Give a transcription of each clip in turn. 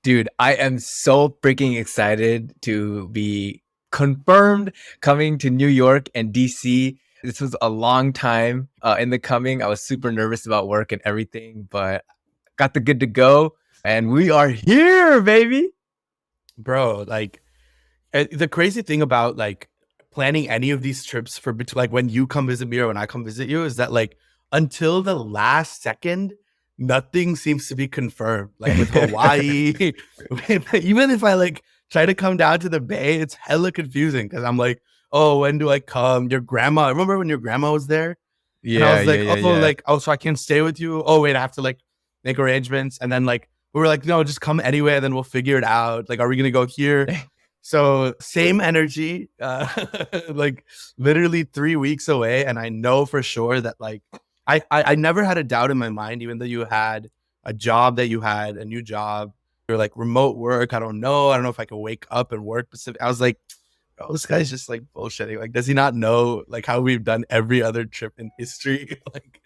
Dude, I am so freaking excited to be confirmed coming to New York and DC. This was a long time in the coming. I was super nervous about work and everything, but got the good to go. And we are here, baby. Bro, like the crazy thing about like planning any of these trips for like when you come visit me or when I come visit you is that like until the last second, nothing seems to be confirmed. Like with Hawaii, even if I like try to come down to the Bay, it's hella confusing because I'm like, oh, when do I come? Your grandma, remember when your grandma was there? And I Yeah, was yeah, like, yeah, oh, yeah. like, oh, so I can't stay with you. Oh, wait, I have to like make arrangements. And then like we were like, no, just come anyway, and then we'll figure it out. Like, are we gonna go here? So same energy, like literally 3 weeks away, and I know for sure that like I never had a doubt in my mind, even though you had a job that you had a new job, you're like remote work. I don't know if I can wake up and work. I was like, oh, this guy's just like bullshitting. Like, does he not know like how we've done every other trip in history? Like,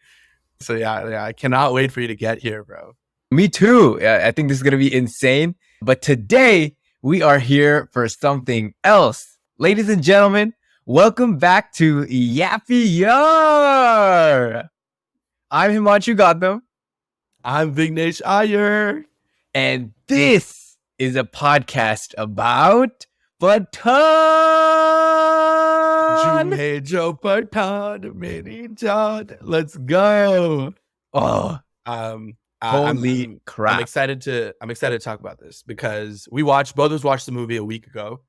so yeah, I cannot wait for you to get here, bro. Me too. I think this is going to be insane. But today, we are here for something else. Ladies and gentlemen, welcome back to Yappy Yar. I'm Himanshu Gautam, I'm Vignesh Iyer. and this is a podcast about Pathaan. Humhe Jo Pathaan, mini chod. Let's go. Oh, Um, holy crap. I'm excited to talk about this because both of us watched the movie a week ago.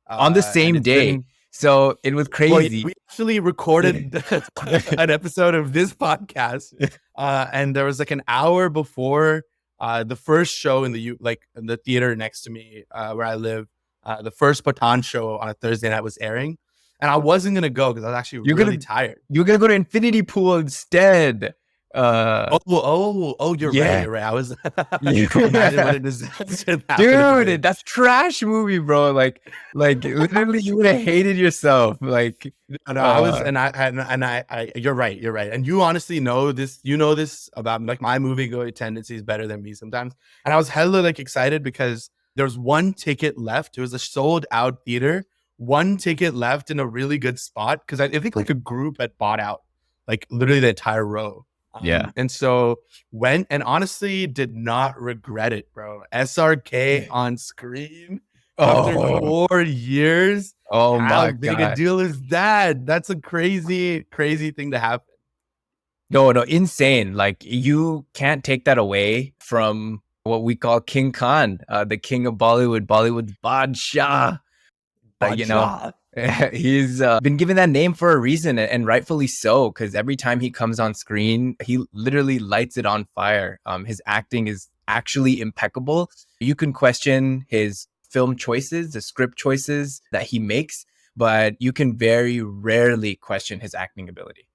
On the same day. So it was crazy. We actually recorded an episode of this podcast, and there was like an hour before the first show in the theater next to me where I live. The first Pathaan show on a Thursday night was airing, and I wasn't gonna go because I was actually really tired. You're gonna go to Infinity Pool instead. You're right. I was dude, that's trash movie, bro. Like literally, you would have hated yourself. Like, no, I was, and I, you're right, and you honestly know this. You know this about like my movie going tendencies better than me sometimes. And I was hella like excited because there was one ticket left. It was a sold out theater. One ticket left in a really good spot because I think like a group had bought out like literally the entire row. And so went and honestly did not regret it, bro. SRK on screen after 4 years. Oh my How god. big a deal is that? That's a crazy thing to happen. No, insane. Like you can't take that away from what we call King Khan, the king of Bollywood, Bollywood's BADSHAH. You know, he's been given that name for a reason, and rightfully so, because every time he comes on screen, he literally lights it on fire. His acting is actually impeccable. You can question his film choices, the script choices that he makes, but you can very rarely question his acting ability.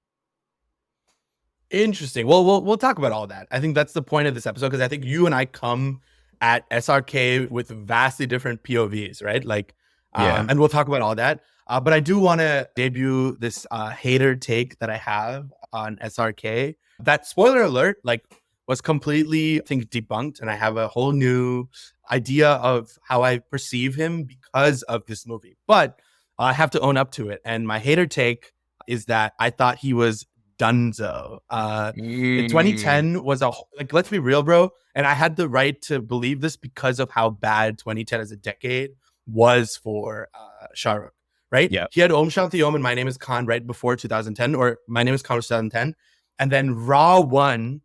Interesting. Well, we'll talk about all that. I think that's the point of this episode, because I think you and I come at SRK with vastly different POVs, right? Like, and we'll talk about all that. But I do want to debut this hater take that I have on SRK. That, spoiler alert, like was completely, I think, debunked. And I have a whole new idea of how I perceive him because of this movie. But I have to own up to it. And my hater take is that I thought he was Dunzo. 2010 was like, let's be real, bro. And I had the right to believe this because of how bad 2010 as a decade was for Shah Rukh, right? Yeah. He had Om Shanti Om and My Name is Khan right before 2010, or My Name is Khan was 2010. And then Raw 1,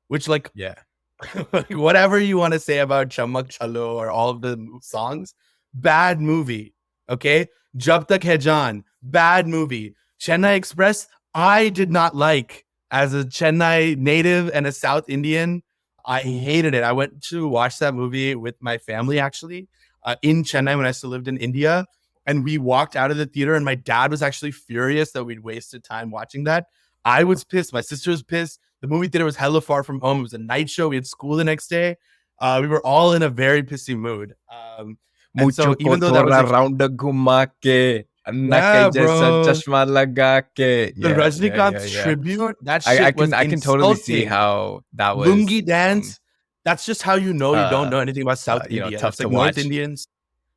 which like, whatever you want to say about Chamak Chalo or all of the songs, bad movie, okay? Jab Tak Hai Jaan, bad movie. Chennai Express, I did not like. As a Chennai native and a South Indian, I hated it. I went to watch that movie with my family, actually, in Chennai when I still lived in India. And we walked out of the theater, and my dad was actually furious that we'd wasted time watching that. I was pissed. My sister was pissed. The movie theater was hella far from home. It was a night show. We had school the next day. We were all in a very pissy mood. And so even though that was around the ghumake. Yeah, bro. Chashma laga ke. The Rajnikant tribute, that shit I can totally see how that was. Lungi dance, That's just how you know you don't Uh, know anything about South India. tough It's to like watch.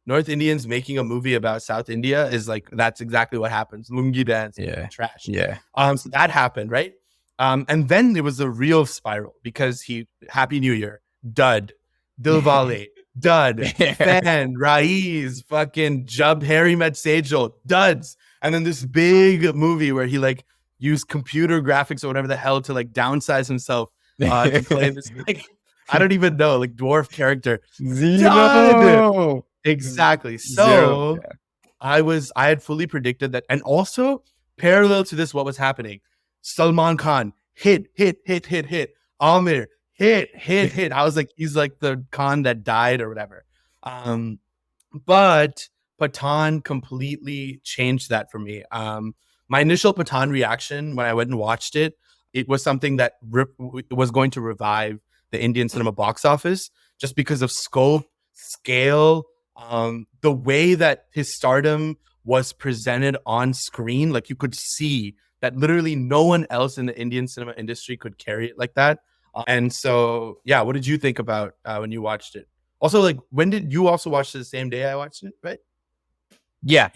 North Indians making a movie about South India is like, that's exactly what happens. Lungi dance, Yeah, trash. yeah. So that happened, right? And then there was a real spiral because Happy New Year, dud, Dilwale, dud, Fan, Raiz, fucking Jab, Harry Met Sejal, duds. And then this big movie where he like used computer graphics or whatever the hell to like downsize himself to play this like, I don't even know, like dwarf character. Dud. Zero. Exactly. Zero. So I had fully predicted that. And also parallel to this, what was happening? Salman Khan hit. Amir hit. I was like, he's like the Khan that died or whatever. But Pathaan completely changed that for me. My initial Pathaan reaction when I went and watched it, it was something that was going to revive the Indian cinema box office just because of scope, scale, the way that his stardom was presented on screen. Like you could see that literally no one else in the Indian cinema industry could carry it like that. And so, yeah, what did you think about when you watched it? Also, like, when did you also watch it the same day I watched it, right? Yeah.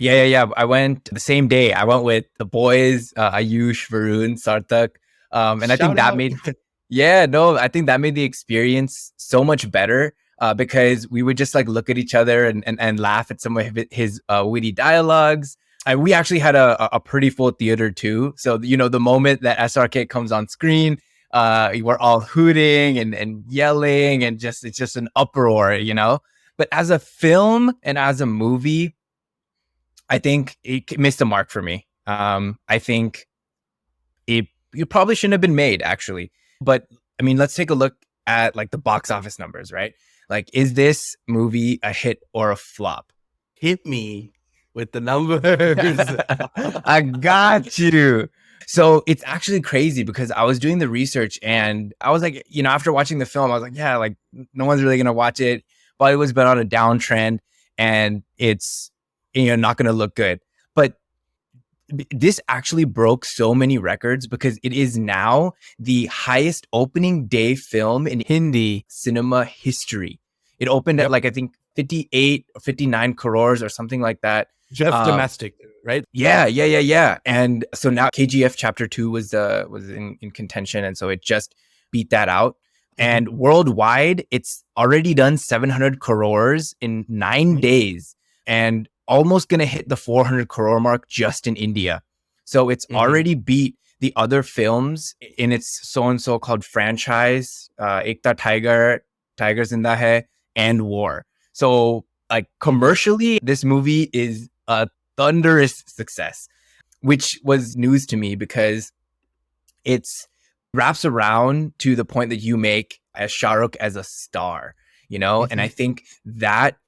I went the same day. I went with the boys, Ayush, Varun, Sarthak. And I think Shout that out. made, yeah, no, I think that made the experience so much better because we would just like look at each other and laugh at some of his witty dialogues. And we actually had a pretty full theater too. So, you know, the moment that SRK comes on screen, we're all hooting and yelling and it's just an uproar, you know? But as a film and as a movie, I think it missed the mark for me. I think it probably shouldn't have been made actually. But I mean, let's take a look at like the box office numbers, right? Like, is this movie a hit or a flop? Hit me with the numbers. I got you. So it's actually crazy because I was doing the research and I was like, you know, after watching the film, I was like, yeah, like no one's really gonna watch it. Bollywood's been on a downtrend and it's, you know, not gonna look good. But this actually broke so many records because it is now the highest opening day film in Hindi cinema history. It opened at Yep. like, I think 58 or 59 crores or something like that. Just domestic, right? Yeah. And so now KGF Chapter 2 was in contention, and so it just beat that out. And worldwide, it's already done 700 crores in 9 days, and almost gonna hit the 400 crore mark just in India. So it's already beat the other films in its so-and-so called franchise, Ekta Tiger, Tiger Zinda Hai, and War. So like commercially, this movie is a thunderous success, which was news to me because it's wraps around to the point that you make as Shah Rukh as a star, you know? And I think that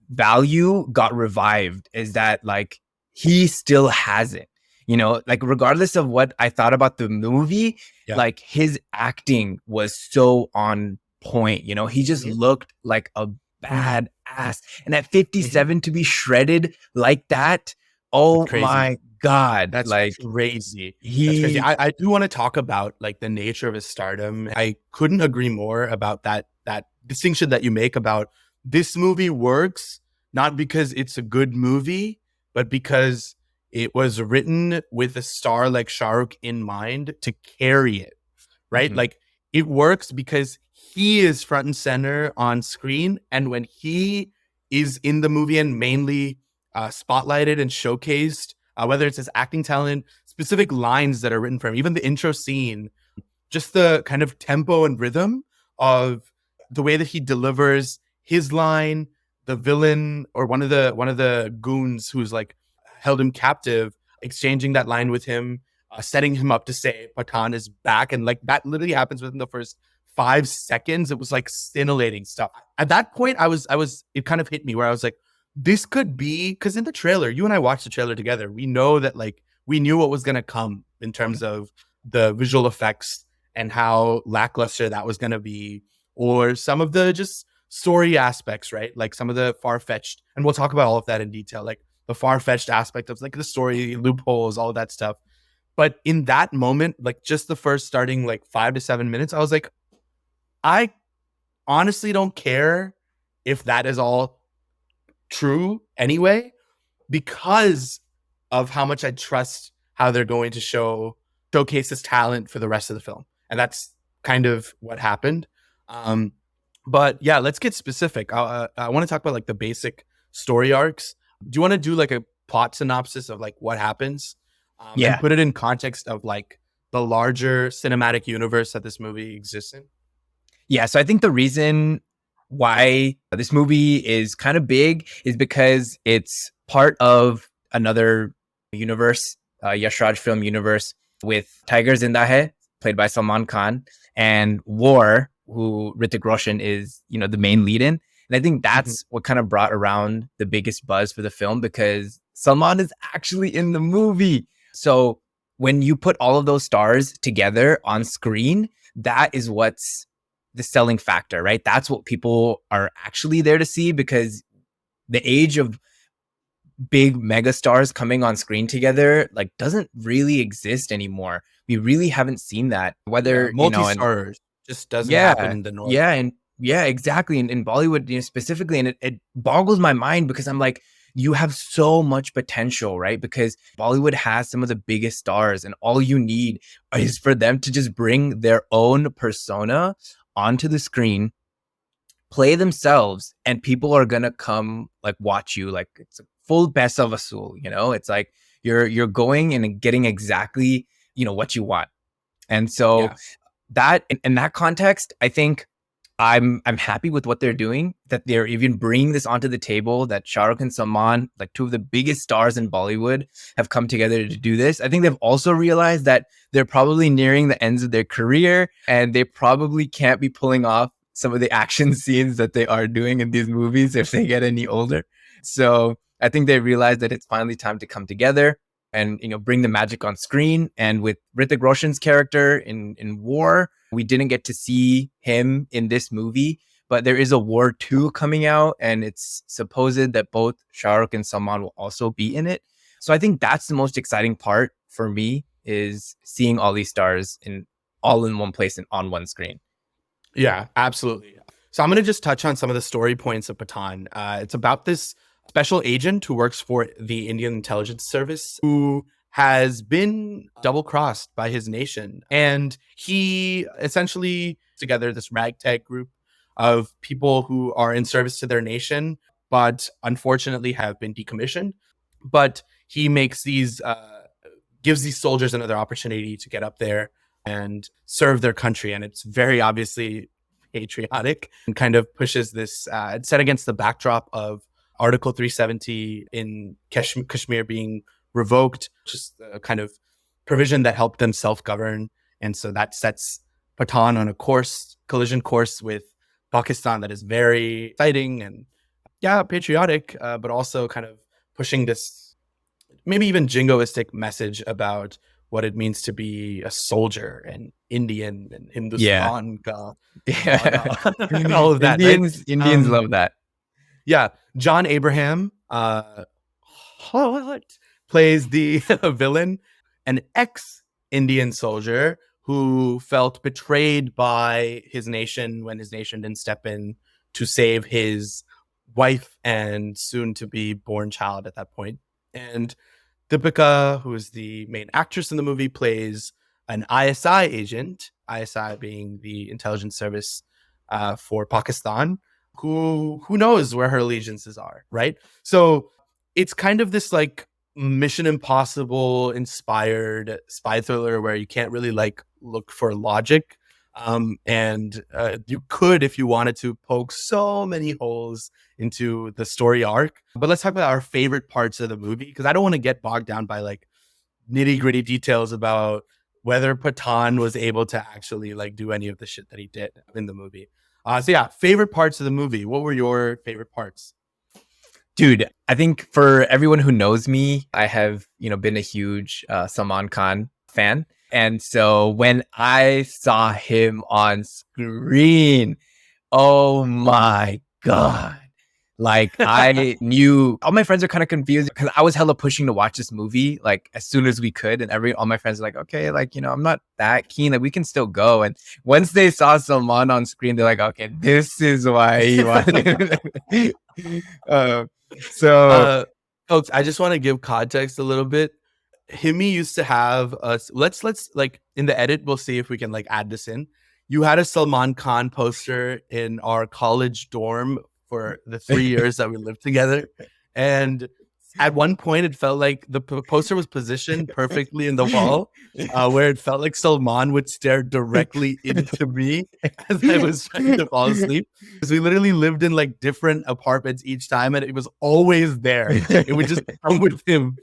value got revived is that like he still has it, you know, like regardless of what I thought about the movie, like his acting was so on point, you know, he just looked like a bad ass. And at 57 to be shredded like that, oh my God. That's like crazy. That's crazy. he I do want to talk about like the nature of his stardom. I couldn't agree more about that distinction that you make about this movie works not because it's a good movie, but because it was written with a star like Shah Rukh in mind to carry it, right? Like it works because he is front and center on screen. And when he is in the movie and mainly spotlighted and showcased, whether it's his acting talent, specific lines that are written for him, even the intro scene, just the kind of tempo and rhythm of the way that he delivers his line, the villain or one of the goons who's like held him captive, exchanging that line with him, setting him up to say Pathaan is back. And like that literally happens within the first 5 seconds. It was like scintillating stuff. At that point, it kind of hit me where I was like, this could be, because in the trailer, you and I watched the trailer together. We know that like we knew what was going to come in terms of the visual effects and how lackluster that was going to be, or some of the just story aspects, right? Like some of the far-fetched, and we'll talk about all of that in detail, like the far-fetched aspect of like the story, loopholes, all of that stuff. But in that moment, like just the first starting like 5 to 7 minutes, I was like, I honestly don't care if that is all true anyway, because of how much I trust how they're going to showcase his talent for the rest of the film. And that's kind of what happened. But yeah, let's get specific. I want to talk about like the basic story arcs. Do you want to do like a plot synopsis of like what happens, and put it in context of like the larger cinematic universe that this movie exists in? Yeah, so I think the reason why this movie is kind of big is because it's part of another universe, Yash Raj film universe, with Tiger Zinda Hai, played by Salman Khan, and War, who Hrithik Roshan is, the main lead in. And I think that's what kind of brought around the biggest buzz for the film, because Salman is actually in the movie. So when you put all of those stars together on screen, that is what's the selling factor, right? That's what people are actually there to see, because the age of big mega stars coming on screen together like doesn't really exist anymore. We really haven't seen that. Whether multi-stars just doesn't happen in the North. Exactly. In Bollywood, specifically, and it boggles my mind, because I'm like, you have so much potential, right? Because Bollywood has some of the biggest stars, and all you need is for them to just bring their own persona onto the screen, play themselves, and people are gonna come like watch you. Like, it's a full paisa vasool, it's like you're going and getting exactly what you want. And so that in that context, I think I'm happy with what they're doing, that they're even bringing this onto the table, that Shah Rukh and Salman, like two of the biggest stars in Bollywood, have come together to do this. I think they've also realized that they're probably nearing the ends of their career, and they probably can't be pulling off some of the action scenes that they are doing in these movies if they get any older. So I think they realized that it's finally time to come together and bring the magic on screen. And with Hrithik Roshan's character in War, we didn't get to see him in this movie, but there is a War 2 coming out, and it's supposed that both Shah Rukh and Salman will also be in it. So I think that's the most exciting part for me, is seeing all these stars all in one place and on one screen. Yeah, absolutely. So I'm going to just touch on some of the story points of Pathaan. It's about this special agent who works for the Indian intelligence service, who has been double-crossed by his nation. And he essentially together this ragtag group of people who are in service to their nation, but unfortunately have been decommissioned. But he makes gives these soldiers another opportunity to get up there and serve their country. And it's very obviously patriotic, and kind of pushes this, it's set against the backdrop of Article 370 in Kashmir being revoked, just a kind of provision that helped them self-govern. And so that sets Pathaan on a collision course with Pakistan that is very exciting and patriotic, but also kind of pushing this maybe even jingoistic message about what it means to be a soldier and Indian and Hindustan. And all of that. Indians love that. Yeah. John Abraham plays the villain, an ex-Indian soldier who felt betrayed by his nation when his nation didn't step in to save his wife and soon-to-be born child at that point. And Deepika, who is the main actress in the movie, plays an ISI agent, ISI being the intelligence service for Pakistan, who knows where her allegiances are, right? So it's kind of this like Mission Impossible inspired spy thriller where you can't really like look for logic. And you could, if you wanted to, poke so many holes into the story arc. But let's talk about our favorite parts of the movie, because I don't want to get bogged down by like nitty gritty details about whether Pathaan was able to actually like do any of the shit that he did in the movie. So yeah, favorite parts of the movie. What were your favorite parts? Dude, I think for everyone who knows me, I have, been a huge Salman Khan fan. And so when I saw him on screen, oh my God. Like I knew all my friends are kind of confused because I was hella pushing to watch this movie like as soon as we could, and all my friends were like, okay, like I'm not that keen, like we can still go. And once they saw Salman on screen, they're like, okay, this is why he wanted. uh, so Folks, I just want to give context a little bit. Himi used to have us. Let's like in the edit, we'll see if we can like add this in. You had a Salman Khan poster in our college dorm for the 3 years that we lived together, and at one point it felt like the poster was positioned perfectly in the wall, where it felt like Salman would stare directly into me as I was trying to fall asleep. Because we literally lived in like different apartments each time, and it was always there. It would just come with him.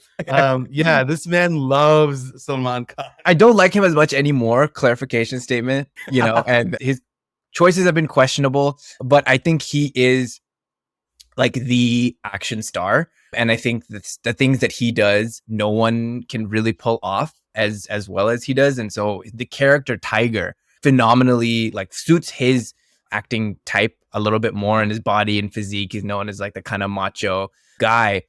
Yeah, this man loves Salman Khan. I don't like him as much anymore. Clarification statement, and his choices have been questionable, but I think he is like the action star. And I think that's the things that he does, no one can really pull off as well as he does. And so the character Tiger phenomenally like suits his acting type a little bit more, in his body and physique. He's known as like the kind of macho guy,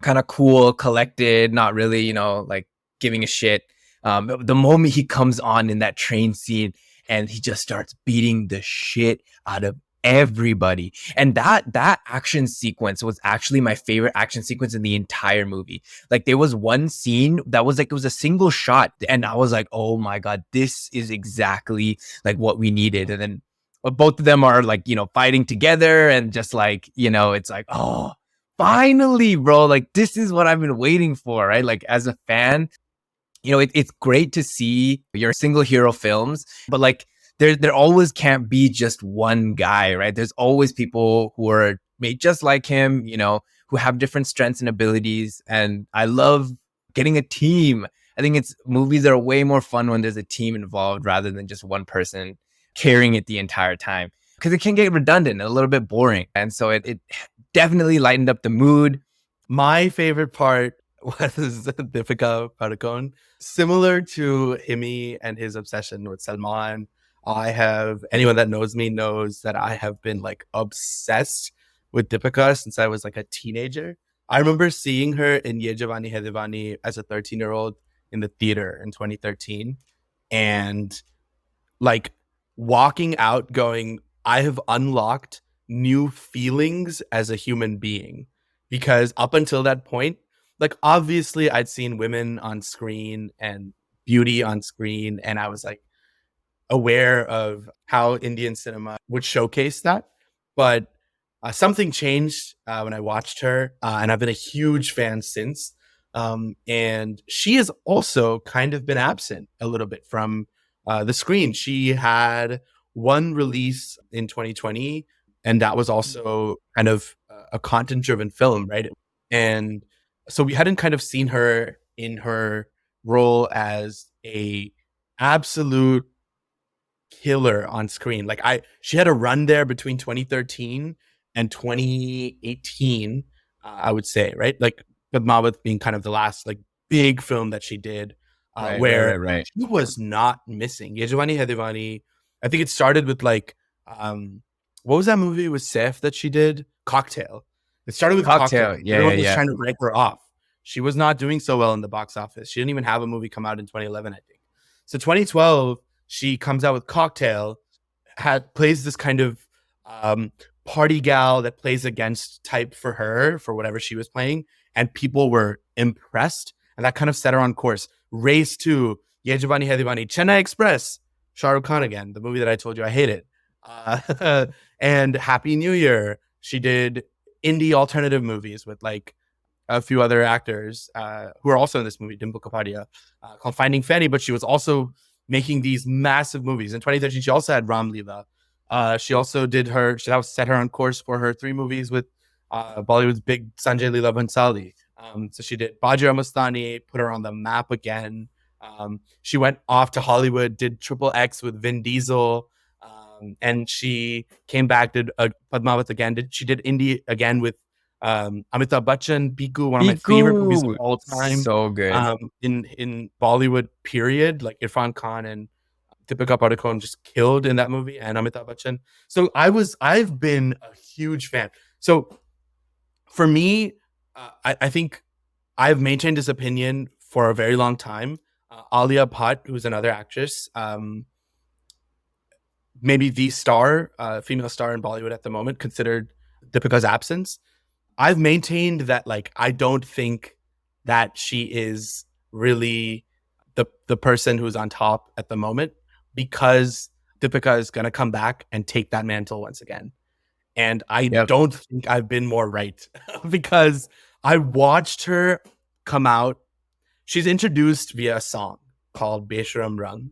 kind of cool, collected, not really, like giving a shit. The moment he comes on in that train scene and he just starts beating the shit out of everybody, and that action sequence was actually my favorite action sequence in the entire movie. Like there was one scene that was like, it was a single shot, and I was like, oh my god, this is exactly like what we needed. And then both of them are like fighting together, and just like it's like, oh, finally, bro, like this is what I've been waiting for, right? Like as a fan, it's great to see your single hero films, but like there always can't be just one guy, right? There's always people who are made just like him, who have different strengths and abilities. And I love getting a team. I think movies are way more fun when there's a team involved rather than just one person carrying it the entire time, because it can get redundant and a little bit boring. And so it definitely lightened up the mood. My favorite part was Deepika Padukone. Similar to Himi and his obsession with Salman, anyone that knows me knows that I have been like obsessed with Deepika since I was like a teenager. I remember seeing her in Ye Jawani Hai Diwani as a 13-year-old in the theater in 2013, and like walking out going, I have unlocked new feelings as a human being. Because up until that point, like obviously I'd seen women on screen and beauty on screen, and I was like aware of how Indian cinema would showcase that. But something changed when I watched her, and I've been a huge fan since. And she has also kind of been absent a little bit from the screen. She had one release in 2020, and that was also kind of a content-driven film, right? And so we hadn't kind of seen her in her role as a absolute killer on screen. Like she had a run there between 2013 and 2018, I would say, right? Like Padmavat being kind of the last like big film that she did, Right. she was not missing. Ye Jawani Hai Diwani. I think it started with like, what was that movie with Saif that she did? Cocktail. It started with Cocktail. Yeah, Everyone was yeah. trying to write her off. She was not doing so well in the box office. She didn't even have a movie come out in 2011, I think. So 2012, she comes out with Cocktail, plays this kind of party gal that plays against type for her, for whatever she was playing, and people were impressed, and that kind of set her on course. Race 2, Ye Jawani Hai Diwani, Chennai Express, Shah Rukh Khan again, the movie that I told you I hated. And Happy New Year, she did indie alternative movies with like a few other actors who are also in this movie, Dimple Kapadia, called Finding Fanny, but she was also making these massive movies. In 2013, she also had Ram Leela. She also did that was set her on course for her 3 movies with Bollywood's big Sanjay Leela Bhansali. So she did Bajra Mastani, put her on the map again. She went off to Hollywood, did Triple X with Vin Diesel, and she came back, did Padmavat again. She did indie again with Amitabh Bachchan, Piku, one of my favorite movies of all time. So good. In Bollywood period, like Irfan Khan and Deepika Padukone just killed in that movie, and Amitabh Bachchan. So I've been a huge fan. So For me, I think I've maintained this opinion for a very long time. Alia Bhatt, who's another actress, maybe the star, female star in Bollywood at the moment, considered Deepika's absence. I've maintained that, like, I don't think that she is really the person who's on top at the moment, because Deepika is gonna come back and take that mantle once again. And I Yep. don't think I've been more right because I watched her come out. She's introduced via a song called Besharam Rang.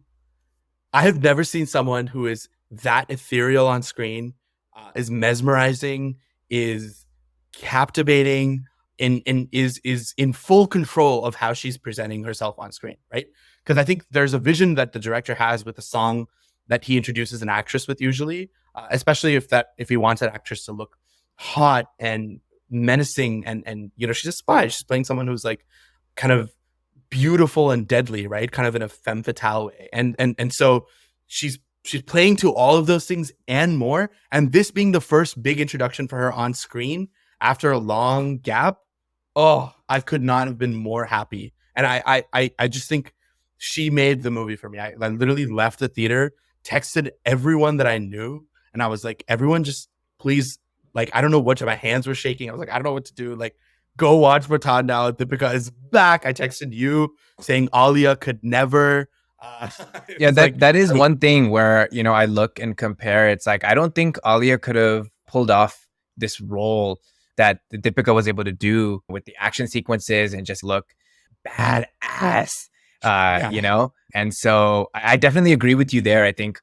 I have never seen someone who is that ethereal on screen, is mesmerizing, is captivating, and is in full control of how she's presenting herself on screen, right? Because I think there's a vision that the director has with a song that he introduces an actress with, usually, especially if he wants that actress to look hot and menacing, and she's a spy. She's playing someone who's like kind of beautiful and deadly, right? Kind of in a femme fatale way. And so she's playing to all of those things and more. And this being the first big introduction for her on screen after a long gap, oh, I could not have been more happy. And I just think she made the movie for me. I literally left the theater, texted everyone that I knew, and I was like, everyone just please, like, I don't know what, my hands were shaking. I was like, I don't know what to do. Like, go watch Pathaan now. Deepika is back. I texted you saying Alia could never. Yeah, that is one thing where, I look and compare. It's like, I don't think Alia could have pulled off this role that Deepika was able to do with the action sequences and just look badass, And so I definitely agree with you there. I think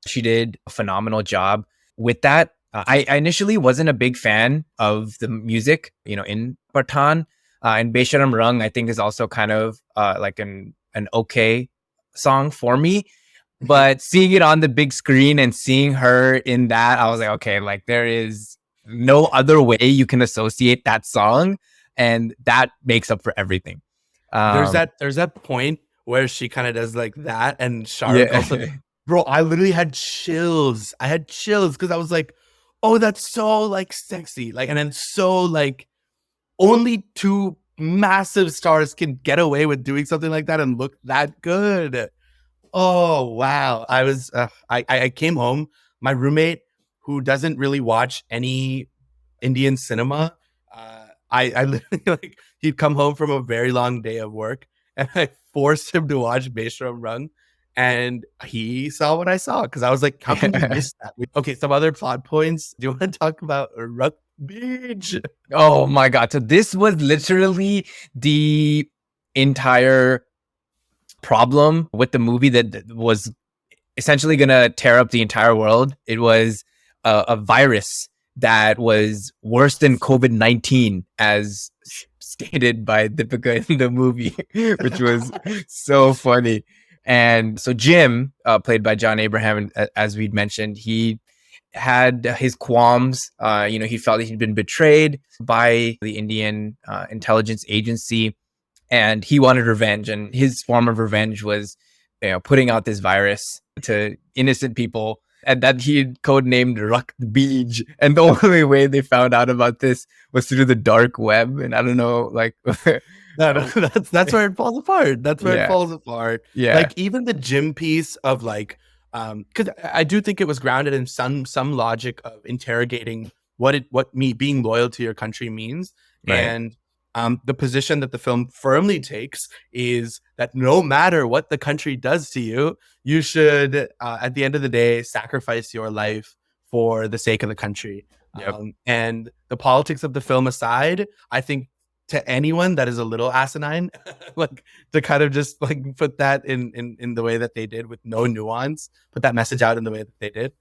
she did a phenomenal job with that. I initially wasn't a big fan of the music, in Pathaan. And Besharam Rang, I think, is also kind of like an okay song for me. But seeing it on the big screen and seeing her in that, I was like, okay, like, there is no other way you can associate that song, and that makes up for everything. There's that point where she kind of does like that, and Shahrukh also. Bro, I literally had chills. I had chills because I was like, oh, that's so like sexy. Like, and then so like only two massive stars can get away with doing something like that and look that good. Oh, wow. I came home. My roommate, who doesn't really watch any Indian cinema, I literally, like, he'd come home from a very long day of work, and I forced him to watch Besharam Rang, and he saw what I saw, because I was like, how can you miss that? Okay, some other plot points. Do you want to talk about Ruck Beach? Oh my God. So this was literally the entire problem with the movie that was essentially going to tear up the entire world. It was a virus that was worse than COVID-19, as stated by Deepika in the movie, which was so funny. And so Jim, played by John Abraham, as we'd mentioned, he had his qualms. He felt that he'd been betrayed by the Indian intelligence agency, and he wanted revenge. And his form of revenge was, putting out this virus to innocent people, and that he had codenamed Rakt Beej. And the only way they found out about this was through the dark web. And I don't know, like, that's where it falls apart. That's where it falls apart. Yeah. Like, even the Jim piece of, like, because I do think it was grounded in some logic of interrogating what being loyal to your country means. Right. And the position that the film firmly takes is that no matter what the country does to you, you should, at the end of the day, sacrifice your life for the sake of the country. Yep. And the politics of the film aside, I think to anyone that is a little asinine, like, to kind of just like put that in the way that they did, with no nuance, put that message out in the way that they did.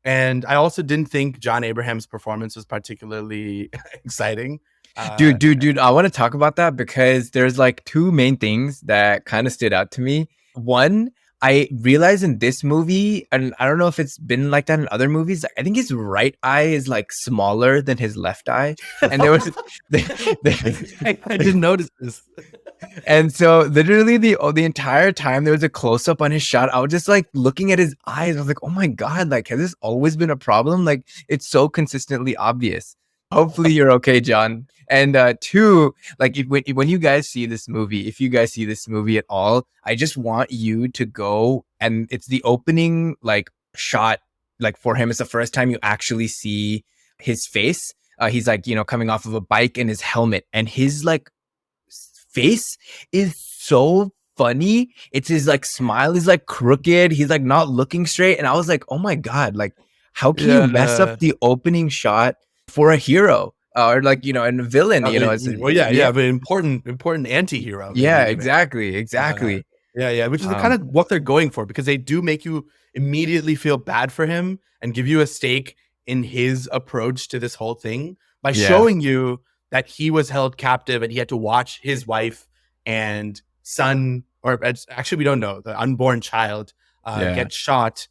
And I also didn't think John Abraham's performance was particularly exciting. Dude, I want to talk about that, because there's like two main things that kind of stood out to me. One, I realized in this movie, and I don't know if it's been like that in other movies, I think his right eye is like smaller than his left eye. And there was I didn't notice this. And so literally the entire time there was a close-up on his shot, I was just like looking at his eyes. I was like, oh my God, like, has this always been a problem? Like, it's so consistently obvious. Hopefully you're okay, John. And two, like when you guys see this movie, if you guys see this movie at all, I just want you to go, and it's the opening like shot, like for him, it's the first time you actually see his face. He's like, coming off of a bike in his helmet, and his like face is so funny. It's his like smile is like crooked. He's like not looking straight. And I was like, oh my God, like how can you mess up Yeah. the opening shot for a hero? Or like, and a villain, it's Well, yeah, but important anti-hero maybe yeah, even. exactly, Uh, exactly. yeah, which is the kind Um, of what they're going for, because they do make you immediately feel bad for him and give you a stake in his approach to this whole thing by yeah, showing you that he was held captive and he had to watch his wife and son, or actually we don't know, the unborn child, yeah, get shot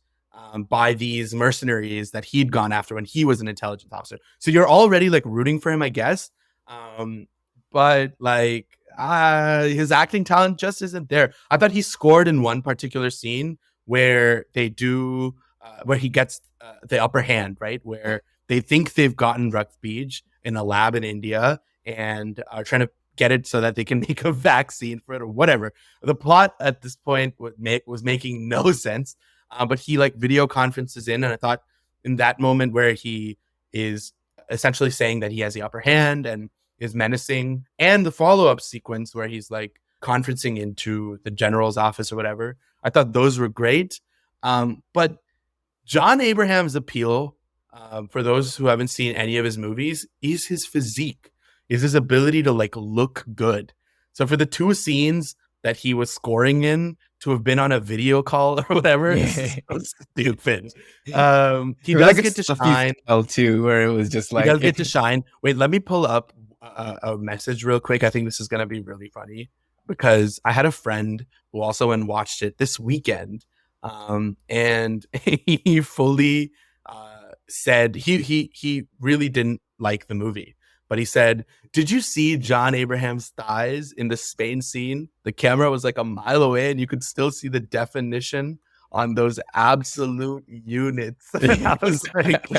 by these mercenaries that he'd gone after when he was an intelligence officer. So you're already like rooting for him, I guess. Um, but like his acting talent just isn't there. I thought he scored in one particular scene where they do where he gets the upper hand, right? Where they think they've gotten Rakbeej in a lab in India and are trying to get it so that they can make a vaccine for it or whatever. The plot at this point was making no sense. But he like video conferences in, and I thought in that moment where he is essentially saying that he has the upper hand and is menacing, and the follow-up sequence where he's like conferencing into the general's office or whatever, I thought those were great. But John Abraham's appeal, for those who haven't seen any of his movies, is his physique, is his ability to like look good. So for the two scenes that he was scoring in to have been on a video call or whatever, this yeah. is so stupid. He There was does like a get to stuffy shine. style too, where it was just He does like, get to shine. Wait, let me pull up a message real quick. I think this is going to be really funny because I had a friend who also went and watched it this weekend. And he fully said he really didn't like the movie, but he said, "Did you see John Abraham's thighs in the Spain scene? The camera was like a mile away, and you could still see the definition on those absolute units." And I was like,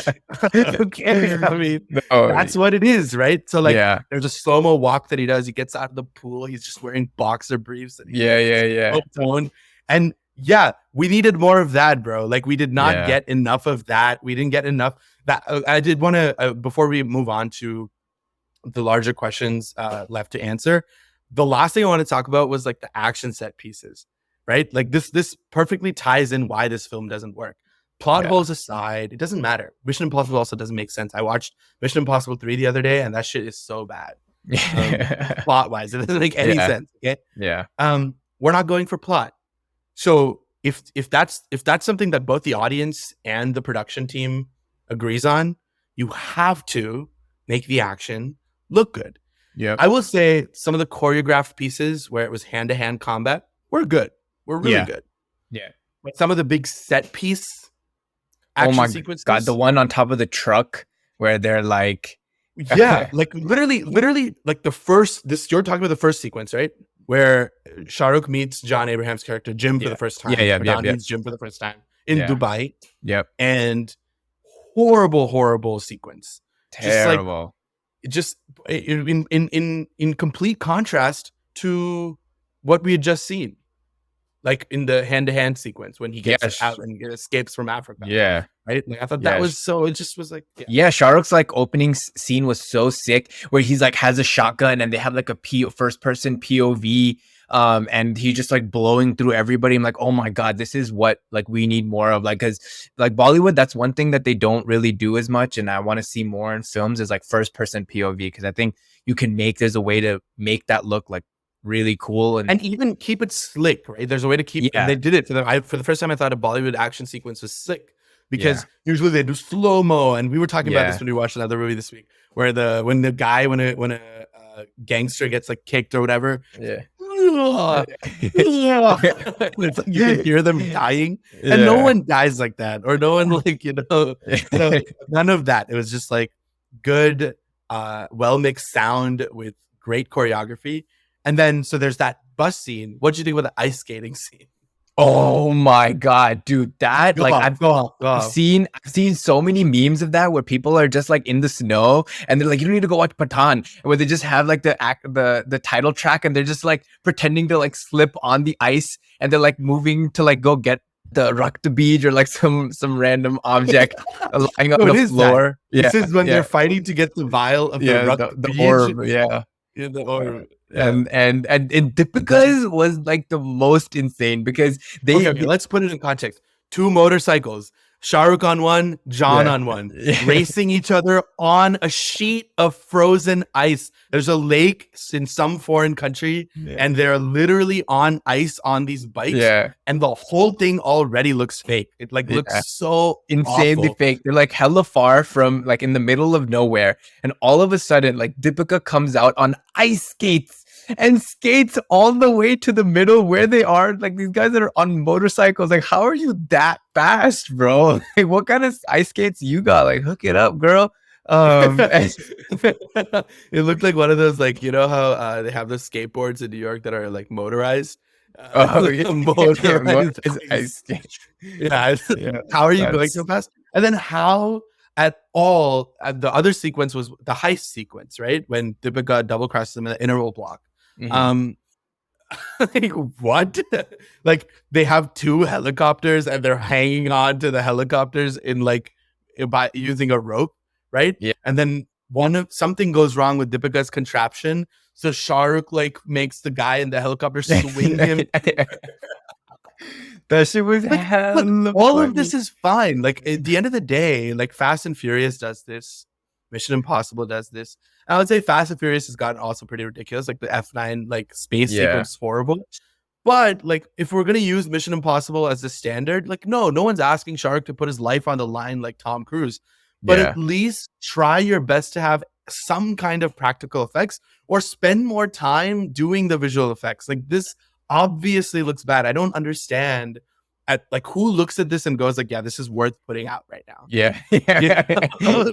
"Okay, I mean, no, that's what it is, right?" So like, yeah, there's a slow mo walk that he does. He gets out of the pool. He's just wearing boxer briefs, and he's yeah, like yeah, yeah, slow tone. And yeah, we needed more of that, bro. Like we did not yeah, get enough of that. We didn't get enough that. I did want to before we move on to the larger questions left to answer. The last thing I want to talk about was like the action set pieces, right? Like this perfectly ties in why this film doesn't work. Plot yeah. holes aside, it doesn't matter. Mission Impossible also doesn't make sense. I watched Mission Impossible 3 the other day, and that shit is so bad. Plot wise, it doesn't make any Yeah, sense. Okay. yeah, We're not going for plot. So if that's something that both the audience and the production team agrees on, you have to make the action look good. yep, I will say some of the choreographed pieces where it was hand-to-hand combat were good. Were really yeah, good. yeah. But some of the big set piece Oh action my God, the sequences, one on top of the truck where they're like, yeah, like literally like the first this you're talking about the first sequence, right? Where Shahrukh meets John Abraham's character Jim for yeah, the first yeah, time. yeah, yep, Pathaan yep, meets Jim for the first time in yeah, Dubai, yep. and horrible sequence. Just like Terrible. just in complete contrast to what we had just seen, like in the hand-to-hand sequence when he gets Yes, out and escapes from Africa, yeah, right? Like I thought that yeah. was so, it just was like, yeah, Yeah, Shahrukh's like opening scene was so sick, where he's like has a shotgun and they have like a first person POV, and he just like blowing through everybody. I'm like, oh my God, this is what like we need more of. Like, cause like Bollywood, that's one thing that they don't really do as much, and I want to see more in films is like first person POV, because I think there's a way to make that look like really cool and and even keep it slick, right? There's a way to keep, and yeah, they did it for them. For the first time, I thought a Bollywood action sequence was slick yeah, because usually they do slow mo, and we were talking about this yeah, when we watched another movie this week, where when a gangster gets like kicked or whatever, yeah, it's like you can hear them dying, and no yeah. one dies like that, or no one like none of that. It was just like good, well mixed sound with great choreography. And then so there's that bus scene. What do you think about the ice skating scene? Oh my god, dude! That Go like off, go off, go I've off. seen so many memes of that where people are just like in the snow and they're like, you don't need to go watch Pathaan, where they just have like the title track and they're just like pretending to like slip on the ice and they're like moving to like go get the Rakta bead or like some random object lying on No, the it is that. floor. Yeah, This is when yeah, they're fighting to get the vial of the yeah. Rukt The beach. orb. Yeah. Yeah, the orb. Yeah. And Deepika's was like the most insane because Okay. Let's put it in context. Two motorcycles, Shah Rukh on one, John yeah, on one, yeah. racing each other on a sheet of frozen ice. There's a lake in some foreign country, Yeah. and they're literally on ice on these bikes. Yeah. And the whole thing already looks fake. It like looks so insanely awful. fake. They're like hella far from like in the middle of nowhere, and all of a sudden, like Deepika comes out on ice skates and skates all the way to the middle where they are. Like these guys that are on motorcycles, like how are you that fast, bro? Like what kind of ice skates you got? Like hook it up, girl. It looked like one of those, like, you know how they have those skateboards in New York that are like motorized. Motorized ice skate. Yeah. Yeah, How are you going that's- so fast? And then how at all the other sequence was the heist sequence, right? When Deepika double crosses them in the interval block. Mhm. Like what? Like they have two helicopters and they're hanging on to the helicopters in like by using a rope, right? Yeah. And then something goes wrong with Deepika's contraption, so Shah Rukh like makes the guy in the helicopter swing him. That shit was Like, hella look, all funny. of this is fine. Like at the end of the day, like Fast and Furious does this, Mission Impossible does this. I would say Fast and Furious has gotten also pretty ridiculous. Like the F9 like space sequence is horrible. But like if we're gonna use Mission Impossible as the standard, like no one's asking Shah Rukh to put his life on the line like Tom Cruise. But Yeah. at least try your best to have some kind of practical effects or spend more time doing the visual effects. Like this obviously looks bad. I don't understand at like who looks at this and goes like, yeah, this is worth putting out right now. Yeah. Yeah.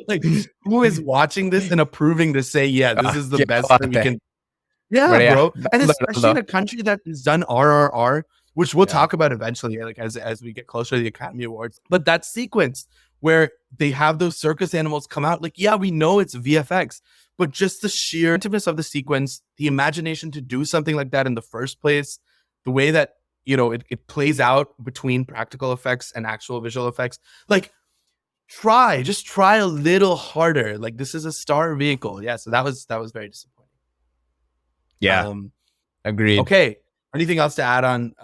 Like who is watching this and approving to say, yeah, this is the best that we can. Yeah, bro. And especially in a country that has done RRR, which we'll talk about eventually, like as we get closer to the Academy Awards. But that sequence where they have those circus animals come out, like, yeah, we know it's VFX, but just the sheer inventiveness of the sequence, the imagination to do something like that in the first place, the way that, you know, it plays out between practical effects and actual visual effects. Like, just try a little harder. Like, this is a star vehicle. Yeah, so that was very disappointing. Yeah. Agreed. Okay. Anything else to add on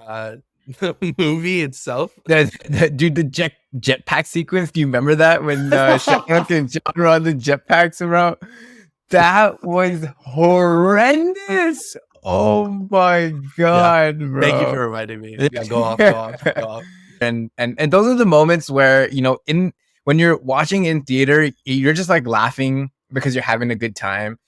the movie itself? Dude, the jetpack sequence. Do you remember that when Shaq and John were on the jetpacks around? That was horrendous. Oh my god, bro. Thank you for reminding me. Yeah, go off. And those are the moments where, you know, when you're watching in theater, you're just like laughing because you're having a good time.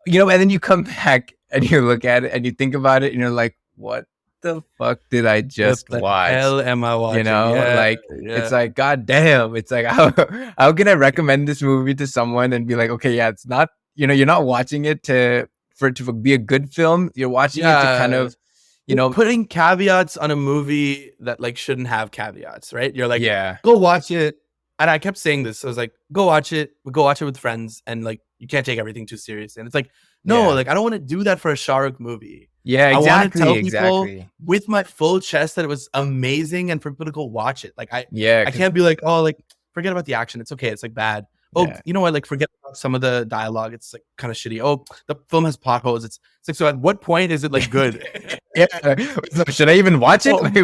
You know, and then you come back and you look at it and you think about it and you're like, what the fuck did I just watch? What the hell am I watching? You know, it's like, god damn. It's like, how can I recommend this movie to someone and be like, okay, yeah, it's not, you know, you're not watching it for it to be a good film. You're watching it to kind of, you know, putting caveats on a movie that like shouldn't have caveats, right? You're like, yeah, go watch it. And I kept saying this. I was like, go watch it. Go watch it with friends. And like, you can't take everything too seriously. And it's like, no, like I don't want to do that for a Shah Rukh movie. Yeah, exactly. I want to tell people with my full chest that it was amazing and for people to go watch it. Like I can't be like, oh, like forget about the action. It's okay. It's like bad. Oh, you know what? Like forget about some of the dialogue. It's like kind of shitty. Oh, the film has plot holes. It's like, so at what point is it like good? Yeah. So should I even watch it? Like,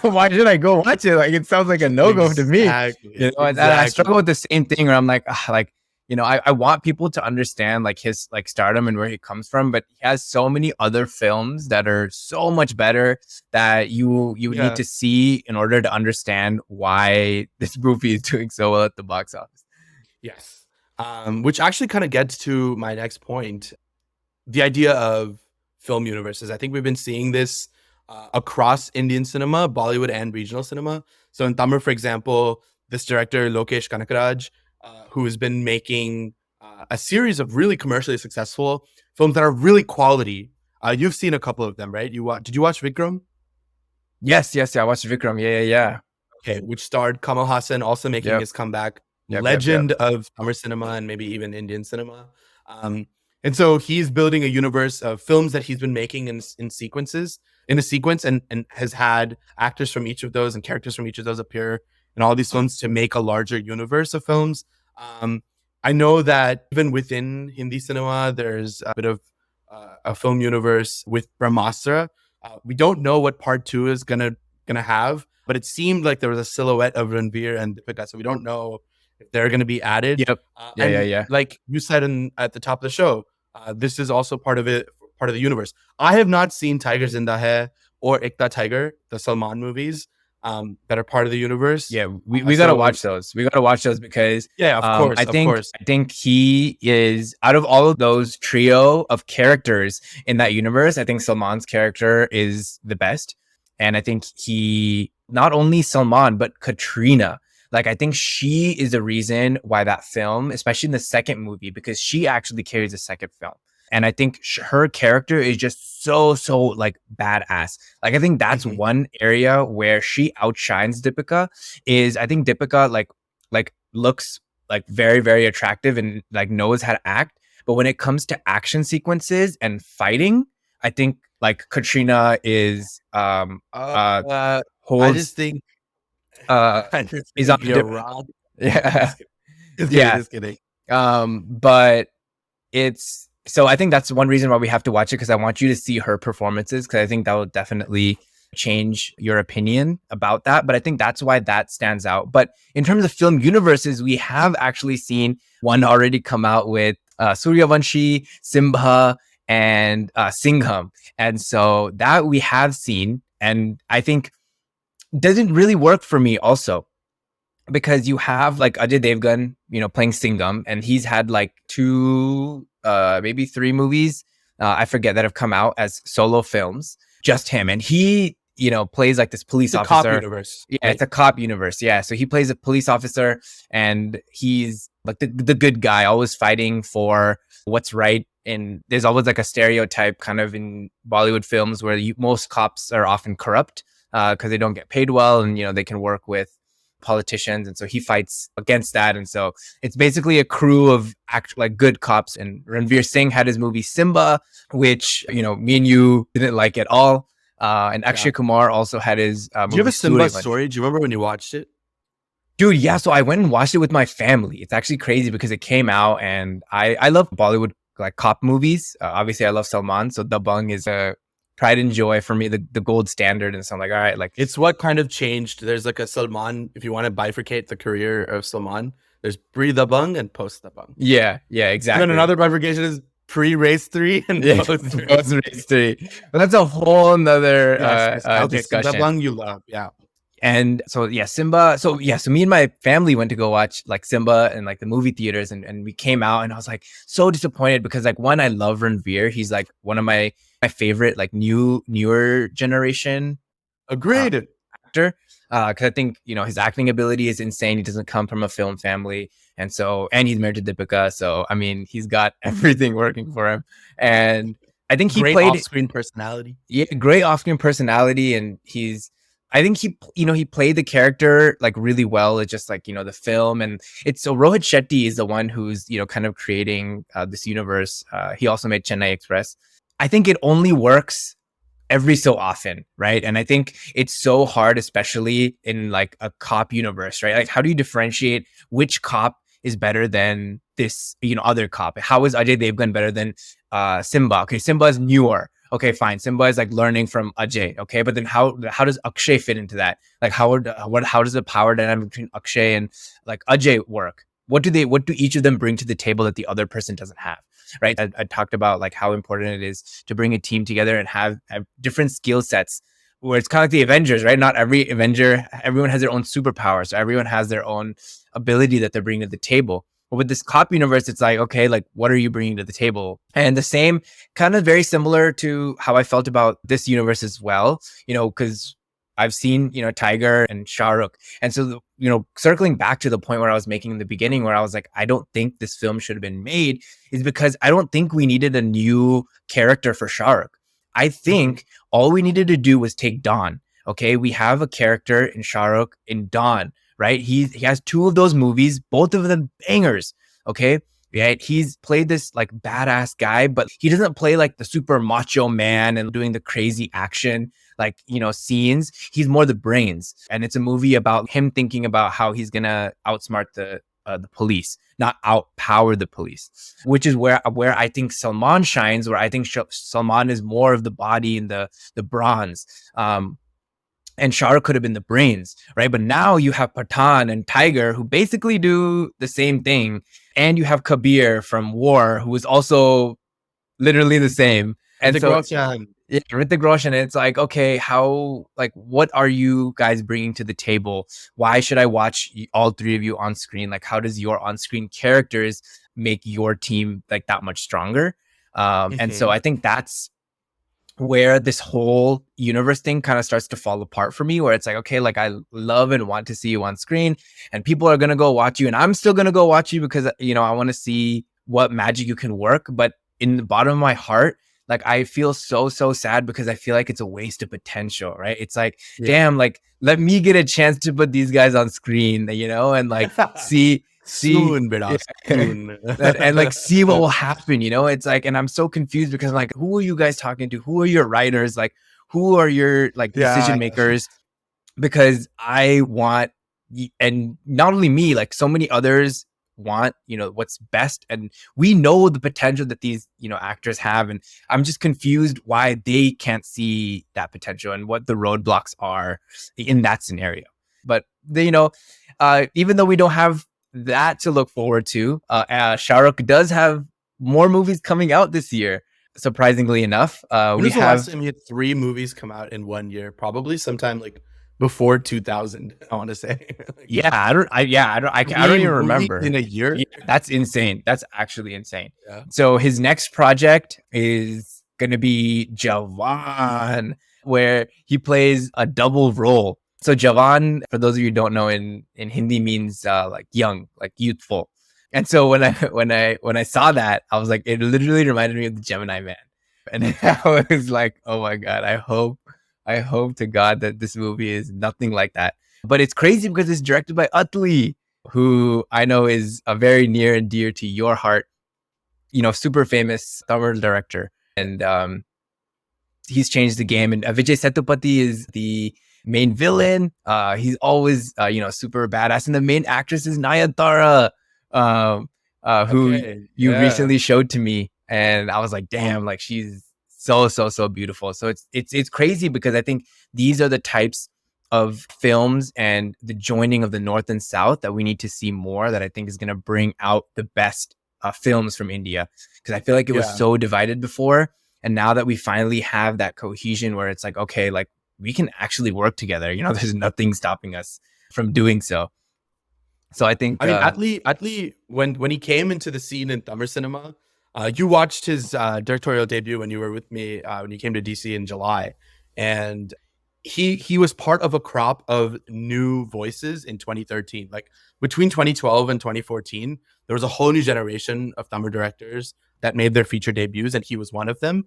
why should I go watch it? Like it sounds like a no-go to me. You know, and I struggle with the same thing where I'm like, you know, I want people to understand like his like stardom and where he comes from, but he has so many other films that are so much better that you need to see in order to understand why this movie is doing so well at the box office. Yes. Which actually kind of gets to my next point, the idea of film universes. I think we've been seeing this across Indian cinema, Bollywood and regional cinema. So in Tamil, for example, this director, Lokesh Kanakaraj, who has been making a series of really commercially successful films that are really quality. You've seen a couple of them, right? Did you watch Vikram? Yes, yes, yeah. I watched Vikram. Yeah. Okay, which starred Kamal Hassan, also making Yep. his comeback, Yep. legend of Tamil cinema and maybe even Indian cinema. Um, and so he's building a universe of films that he's been making in sequences, in a sequence, and has had actors from each of those and characters from each of those appear in all these films to make a larger universe of films. Um, I know that even within Hindi cinema, there's a bit of a film universe with Brahmastra. We don't know what part two is gonna have, but it seemed like there was a silhouette of Ranveer and Deepika, so we don't know if they're going to be added. Yep. And Yeah. like you said at the top of the show, this is also part of it, part of the universe. I have not seen Tiger Zinda Hai or Ekta Tiger, the Salman movies, that are part of the universe. Yeah, we gotta watch those. We gotta watch those because yeah, of course, I think he is, out of all of those trio of characters in that universe, I think Salman's character is the best. And I think he, not only Salman, but Katrina, like I think she is the reason why that film, especially in the second movie, because she actually carries the second film. And I think her character is just so like badass. Like I think that's one area where she outshines Deepika. Is I think Deepika like looks like very attractive and like knows how to act, but when it comes to action sequences and fighting, I think like Katrina is I holds just think I just is on think you're wrong. yeah Just yeah kidding. But it's, so I think that's one reason why we have to watch it, because I want you to see her performances, because I think that will definitely change your opinion about that. But I think that's why that stands out. But in terms of film universes, we have actually seen one already come out with Suryavanshi, Simha, and Singham. And so that we have seen, and I think doesn't really work for me also, because you have like Ajay Devgan, playing Singham, and he's had like two, maybe three movies, I forget, that have come out as solo films, just him. And he, plays like this police officer. Cop universe. Yeah, right? It's a cop universe. Yeah. So he plays a police officer, and he's like the good guy, always fighting for what's right. And there's always like a stereotype kind of in Bollywood films where most cops are often corrupt because they don't get paid well, and they can work with politicians, and so he fights against that. And so it's basically a crew of like good cops. And Ranveer Singh had his movie Simba, which me and you didn't like at all. And Akshay Kumar also had his movie. Do you have a Simba story? Do you remember when you watched it? Dude, yeah. So I went and watched it with my family. It's actually crazy because it came out, and I love Bollywood like cop movies. Obviously, I love Salman, so Dabangg is a pride and joy for me, the gold standard. And so I'm like, all right, like it's what kind of changed. There's like a Salman, if you want to bifurcate the career of Salman, there's pre-Dabangg and post-Dabangg. Yeah, exactly. And then another bifurcation is pre-Race 3 and post-Race 3. But that's a whole nother discussion. So Dabangg you love, yeah. And so Simba. So me and my family went to go watch like Simba in like the movie theaters, and we came out, and I was like so disappointed because like, one, I love Ranveer. He's like one of my favorite like newer generation agreed actor. Because I think his acting ability is insane. He doesn't come from a film family, and he's married to Deepika. So I mean, he's got everything working for him. And I think he played off-screen personality. Yeah, great off-screen personality, and I think he played the character like really well. It's just like, the film, and it's so Rohit Shetty is the one who's, kind of creating this universe. He also made Chennai Express. I think it only works every so often, right? And I think it's so hard, especially in like a cop universe, right? Like, how do you differentiate which cop is better than this, other cop? How is Ajay Devgan better than Simba? Okay, Simba is newer. Okay, fine. Simba is like learning from Ajay. Okay, but then how does Akshay fit into that? Like how does the power dynamic between Akshay and like Ajay work? What do each of them bring to the table that the other person doesn't have? Right. I talked about like how important it is to bring a team together and have different skill sets, where it's kind of like the Avengers, right? Not every Avenger, everyone has their own superpower. So everyone has their own ability that they're bringing to the table. But with this cop universe, it's like, okay, like what are you bringing to the table? And the same, kind of very similar to how I felt about this universe as well, because I've seen, Tiger and Shah Rukh. And so, circling back to the point where I was making in the beginning, where I was like, I don't think this film should have been made, is because I don't think we needed a new character for Shah Rukh. I think all we needed to do was take Dawn, Okay, we have a character in Shah Rukh in Dawn, right? He has two of those movies, both of them bangers. Okay, right? He's played this like badass guy, but he doesn't play like the super macho man and doing the crazy action like scenes. He's more the brains, and it's a movie about him thinking about how he's gonna outsmart the police, not outpower the police, which is where I think Salman shines. Where I think Salman is more of the body and the bronze. And Shah Rukh could have been the brains, right? But now you have Pathaan and Tiger who basically do the same thing. And you have Kabir from War, who is also literally the same. And so, yeah, Hrithik Roshan. It's like, okay, what are you guys bringing to the table? Why should I watch all three of you on screen? Like, how does your on-screen characters make your team like that much stronger? And so I think that's where this whole universe thing kind of starts to fall apart for me, where it's like, okay, like I love and want to see you on screen, and people are going to go watch you, and I'm still going to go watch you because, I want to see what magic you can work. But in the bottom of my heart, like I feel so sad because I feel like it's a waste of potential, right? It's like, damn, like let me get a chance to put these guys on screen, and like see soon, soon. and like see what will happen. It's like, and I'm so confused because I'm like, who are you guys talking to? Who are your writers? Like, who are your like decision makers? Because I want, and not only me, like so many others want what's best, and we know the potential that these actors have, and I'm just confused why they can't see that potential and what the roadblocks are in that scenario. But even though we don't have that to look forward to, Shah Rukh does have more movies coming out this year, surprisingly enough. When was the last time he had 3 movies come out in 1 year? Probably sometime like before 2000, I want to say. I don't even remember. In a year? Yeah, that's insane. That's actually insane. Yeah. So his next project is going to be Jawan, where he plays a double role. So Jawan, for those of you who don't know, in Hindi means like young, like youthful. And so when I saw that, I was like, it literally reminded me of the Gemini Man. And I was like, oh my God, I hope to God that this movie is nothing like that. But it's crazy because it's directed by Atli, who I know is a very near and dear to your heart, super famous Tamil director. And he's changed the game. And Vijay Sethupathi is the main villain. He's always, super badass. And the main actress is Nayanthara, who you recently showed to me. And I was like, damn, like she's so beautiful. So it's crazy because I think these are the types of films and the joining of the North and South that we need to see more, that I think is going to bring out the best films from India. Because I feel like it was so divided before. And now that we finally have that cohesion where it's like, okay, like we can actually work together. There's nothing stopping us from doing so. So I think, Atli, when he came into the scene in Tamil cinema, you watched his directorial debut when you were with me when you came to DC in July, and he was part of a crop of new voices in 2013. Like between 2012 and 2014, there was a whole new generation of Tamil directors that made their feature debuts, and he was one of them.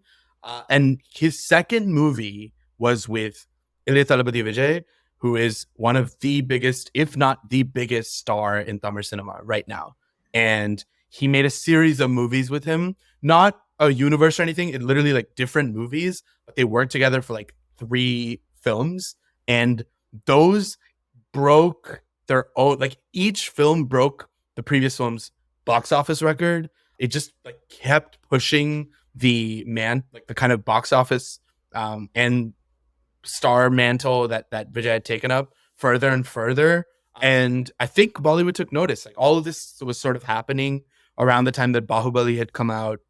And his second movie was with Ilayya Thalapathy Vijay, who is one of the biggest, if not the biggest star in Tamil cinema right now. And he made a series of movies with him, not a universe or anything. It literally like different movies, but they worked together for like 3 films, and those broke their own, like each film broke the previous film's box office record. It just like kept pushing the kind of box office and star mantle that Vijay had taken up further and further. And I think Bollywood took notice. Like all of this was sort of happening around the time that Bahubali had come out.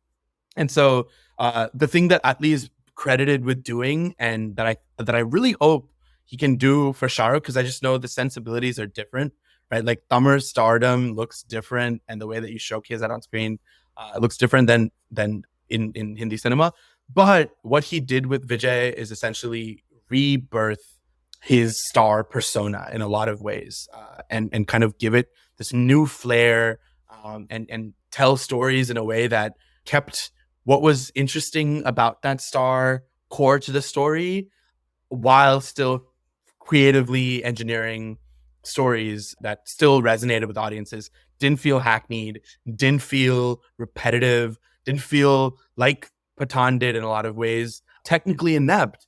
And so the thing that Atli is credited with doing, and that I really hope he can do for Shah Rukh, because I just know the sensibilities are different, right? Like Tamil stardom looks different, and the way that you showcase that on screen looks different than in Hindi cinema. But what he did with Vijay is essentially rebirth his star persona in a lot of ways, and kind of give it this new flair, and tell stories in a way that kept what was interesting about that star core to the story, while still creatively engineering stories that still resonated with audiences. Didn't feel hackneyed, didn't feel repetitive, didn't feel like Pathaan did in a lot of ways, technically inept.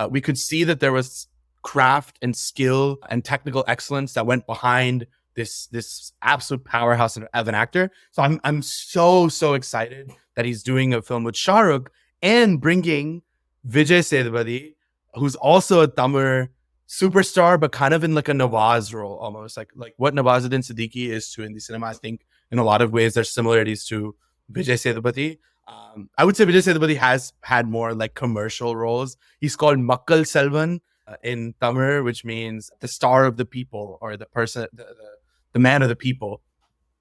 We could see that there was craft and skill and technical excellence that went behind this absolute powerhouse of an actor. So I'm so excited that he's doing a film with Shah Rukh and bringing Vijay Sethupathi, who's also a Tamil superstar, but kind of in like a Nawaz role, almost like what Nawazuddin Siddiqui is to Hindi cinema. I think in a lot of ways there's similarities to Vijay Sethupathi. I would say Vijay Sethupathi has had more like commercial roles. He's called Makkal Selvan in Tamil, which means the star of the people, or the person, the man of the people.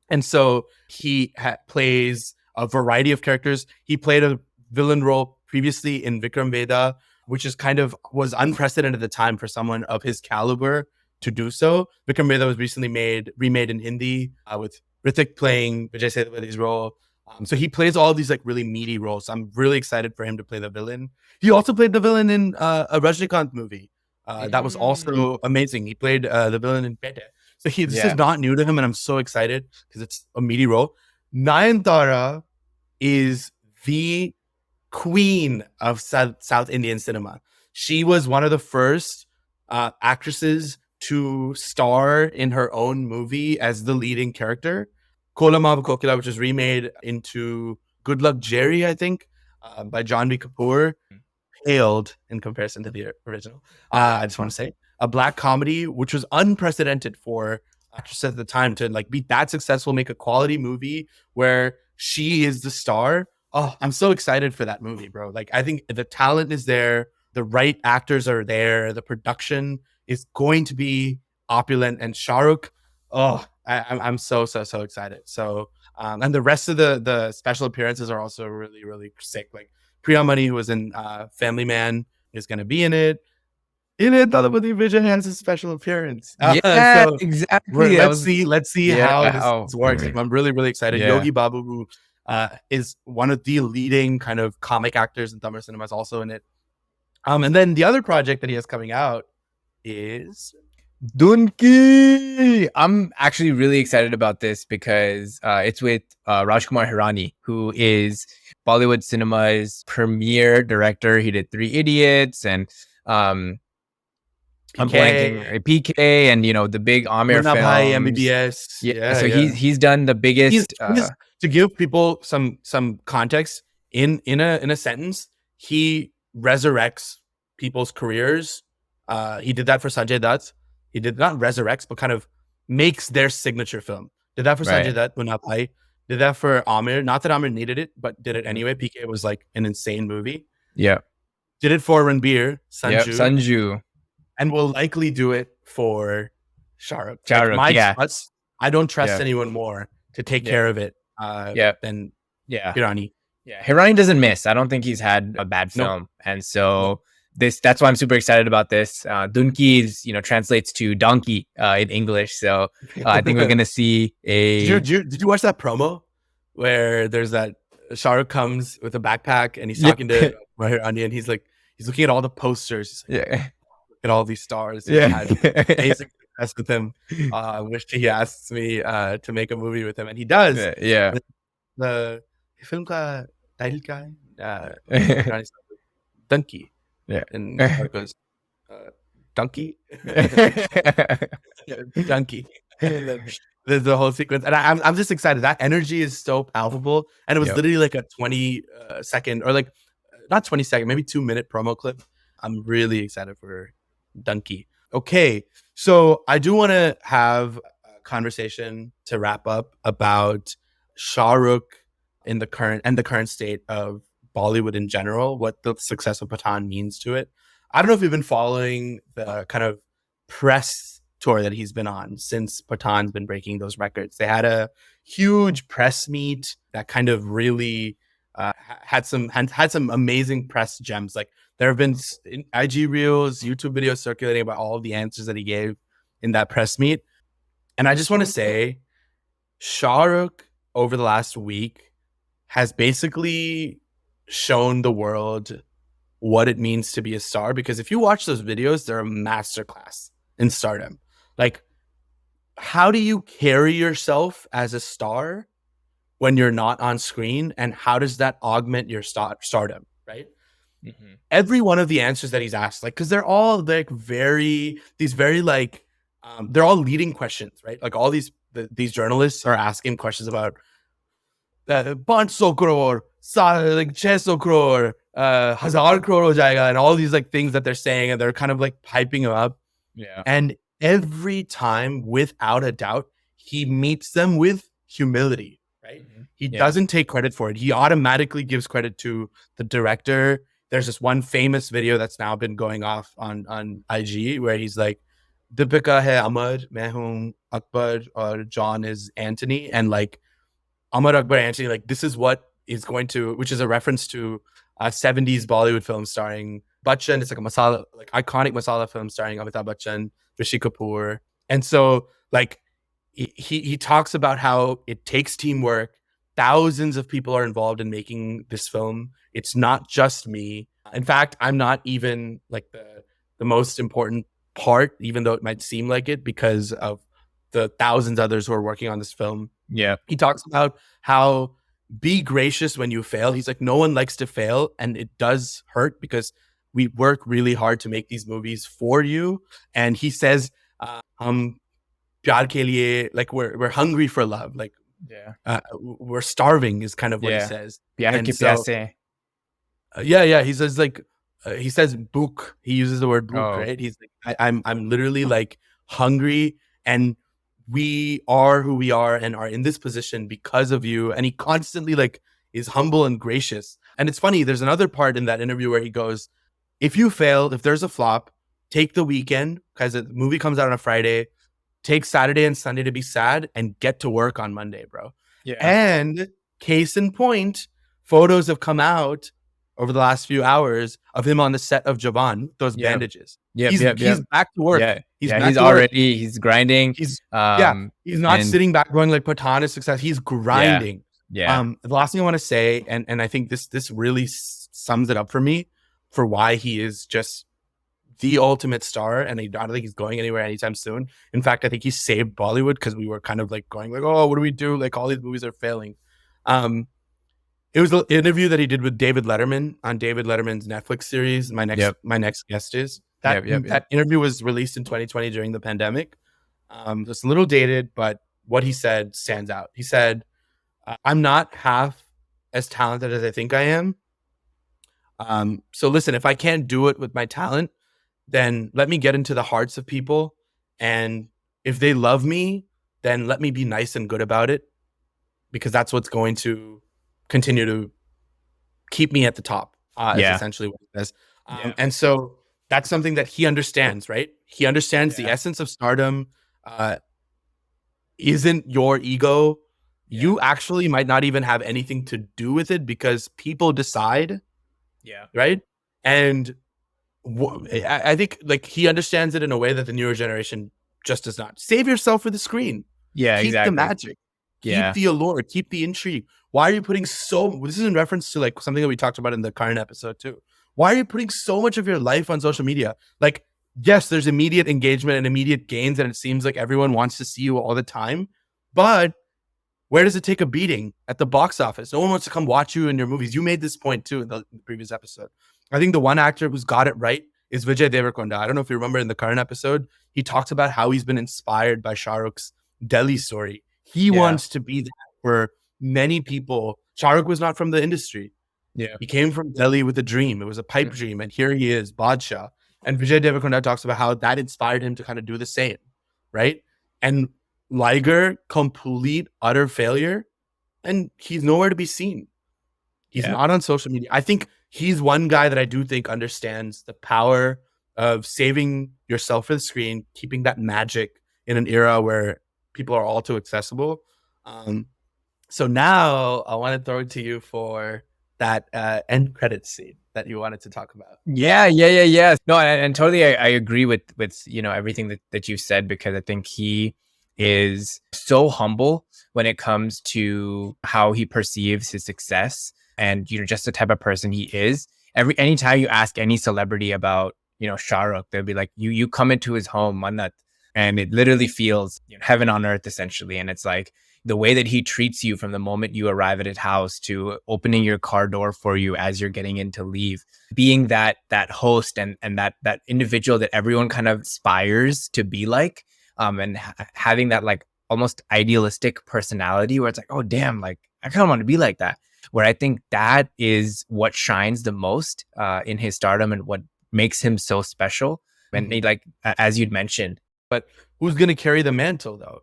And so he plays a variety of characters. He played a villain role previously in Vikram Vedha, which is kind of was unprecedented at the time for someone of his caliber to do so. Vikram Vedha was recently remade in Hindi with Hrithik playing Vijay Sethupath's role. So he plays all these like really meaty roles. I'm really excited for him to play the villain. He also played the villain in a Rajnikant movie. That was also amazing. He played the villain in Pete. So this is not new to him, and I'm so excited because it's a meaty role. Nayanthara is the queen of South Indian cinema. She was one of the first actresses to star in her own movie as the leading character. Kolamava Kokila, which was remade into Good Luck Jerry, I think, by Janvi Kapoor, paled in comparison to the original. I just want to say a black comedy, which was unprecedented for actresses at the time to like be that successful, make a quality movie where she is the star. Oh, I'm so excited for that movie, bro. Like, I think the talent is there, the right actors are there, the production is going to be opulent, and Shah Rukh, oh, I'm so excited. So, and the rest of the special appearances are also really sick. Like Priya Mani, who was in Family Man, is going to be in it. Thalapathy Vijay has a special appearance. Yeah, So exactly. let's see how this works. I'm really excited. Yeah. Yogi Babu, who is one of the leading kind of comic actors in Tamil cinema, is also in it. And then the other project that he has coming out is Dunki. I'm actually really excited about this because it's with Rajkumar Hirani, who is Bollywood cinema's premier director. He did Three Idiots and I'm blanking PK and the big Amir Munna films. Bhai, MBBS. Yeah, so he's done the biggest. To give people some context in a sentence, he resurrects people's careers. He did that for Sanjay Dutt. He did not resurrects, but kind of makes their signature film. Did that for Sanjay Dutt, Munna Bhai. Did that for Amir. Not that Amir needed it, but did it anyway. PK was like an insane movie. Yeah. Did it for Ranbir, Sanju. And will likely do it for Shah Rukh. Trust, I don't trust anyone more to take care of it than Hirani. Yeah, Hirani doesn't miss. I don't think he's had a bad film. And so that's why I'm super excited about this. Dunki is, translates to donkey in English. So I think we're going to see a... Did you watch that promo where there's that Shah Rukh comes with a backpack and he's talking to Hirani and he's looking at all the posters. He's like, at all these stars. Amazing success with him. I wish he asks me to make a movie with him, and he does. The film ka title ka Donkey. And it goes Donkey. Donkey. There's the whole sequence, and I'm just excited. That energy is so palpable, and it was literally like a 20 second, or like not 20 second, maybe 2-minute promo clip. I'm really excited for Donkey. Okay, so I do want to have a conversation to wrap up about Shah Rukh in the current state of Bollywood in general, what the success of Pathaan means to it. I don't know if you've been following the kind of press tour that he's been on since Pathaan's been breaking those records. They had a huge press meet that kind of really had some amazing press gems. Like there have been IG reels, YouTube videos circulating about all of the answers that he gave in that press meet. And I just want to say, Shah Rukh over the last week has basically shown the world what it means to be a star, because if you watch those videos, they're a masterclass in stardom. Like, how do you carry yourself as a star when you're not on screen, and how does that augment your stardom, right? Mm-hmm. Every one of the answers that he's asked, like, because they're all like very like they're all leading questions, right? Like all these journalists are asking questions about 500 crore, like 600 crore, 1000 crore ho jayega, and all these like things that they're saying, and they're kind of like hyping him up. Yeah. And every time, without a doubt, he meets them with humility, right? Mm-hmm. He doesn't take credit for it. He automatically gives credit to the director. There's this one famous video that's now been going off on IG where he's like, Deepika hai Amar, main hoon Akbar, or John is Anthony. And like, Amar, Akbar, Anthony, like, this is what is going to, which is a reference to a 70s Bollywood film starring Bachchan. It's like a masala, like iconic masala film starring Amitabh Bachchan, Rishi Kapoor. And so like he talks about how it takes teamwork. Thousands of people are involved in making this film. It's not just me. In fact, I'm not even like the most important part, even though it might seem like it, because of the thousands others who are working on this film. Yeah. He talks about how be gracious when you fail. He's like, no one likes to fail, and it does hurt because we work really hard to make these movies for you. And he says, pyar ke liye, like we're hungry for love. Like, we're starving is kind of what he says. Pyar ki pyase. He says like, he says book. He uses the word book, right? He's like, I'm literally like hungry, and we are who we are and are in this position because of you. And he constantly like is humble and gracious. And it's funny, there's another part in that interview where he goes, if you failed, if there's a flop, take the weekend, because the movie comes out on a Friday, take Saturday and Sunday to be sad and get to work on Monday, bro. Yeah. And case in point, photos have come out over the last few hours of him on the set of Jawan, those bandages. He's back to work. He's grinding. He's not sitting back going like Pathaan is success. He's grinding. The last thing I want to say, and I think this really sums it up for me, for why he is just the ultimate star, and I don't think he's going anywhere anytime soon. In fact, I think he saved Bollywood, because we were kind of like going like, oh, what do we do? Like, all these movies are failing. It was the interview that he did with David Letterman on David Letterman's Netflix series. My next guest is that interview was released in 2020 during the pandemic. It's a little dated, but what he said stands out. He said, I'm not half as talented as I think I am. So listen, if I can't do it with my talent, then let me get into the hearts of people. And if they love me, then let me be nice and good about it, because that's what's going to continue to keep me at the top. Is essentially what he says. And so that's something that he understands, right? He understands the essence of stardom isn't your ego. You actually might not even have anything to do with it, because people decide. Yeah. Right. And I think like he understands it in a way that the newer generation just does not. Save yourself for the screen. Yeah, keep exactly. the magic. Keep the allure. Keep the intrigue. Why are you putting this is in reference to like something that we talked about in the Karna episode too. Why are you putting so much of your life on social media? Like, yes, there's immediate engagement and immediate gains, and it seems like everyone wants to see you all the time. But where does it take a beating? At the box office. No one wants to come watch you in your movies. You made this point too in the previous episode. I think the one actor who's got it right is Vijay Deverakonda. I don't know if you remember in the current episode, he talks about how he's been inspired by Shah Rukh's Delhi story. He wants to be that for many people. Shah Rukh was not from the industry. Yeah, he came from Delhi with a dream. It was a pipe dream, and here he is, Badshah. And Vijay Deverakonda talks about how that inspired him to kind of do the same, right? And Liger, complete utter failure, and he's nowhere to be seen. He's not on social media. I think he's one guy that I do think understands the power of saving yourself for the screen, keeping that magic in an era where people are all too accessible. So now I want to throw it to you for that end credit scene that you wanted to talk about. Yeah. No, and totally, I agree with everything that you said, because I think he is so humble when it comes to how he perceives his success. and just the type of person he is. Anytime you ask any celebrity about Shah Rukh, they'll be like, you come into his home, Mannat, and it literally feels heaven on earth essentially. And it's like the way that he treats you from the moment you arrive at his house to opening your car door for you as you're getting in to leave, being that host and that individual that everyone kind of aspires to be like, and having that like almost idealistic personality where it's like, oh damn, like I kind of want to be like that. Where I think that is what shines the most in his stardom and what makes him so special. And like as you'd mentioned, but who's gonna carry the mantle though?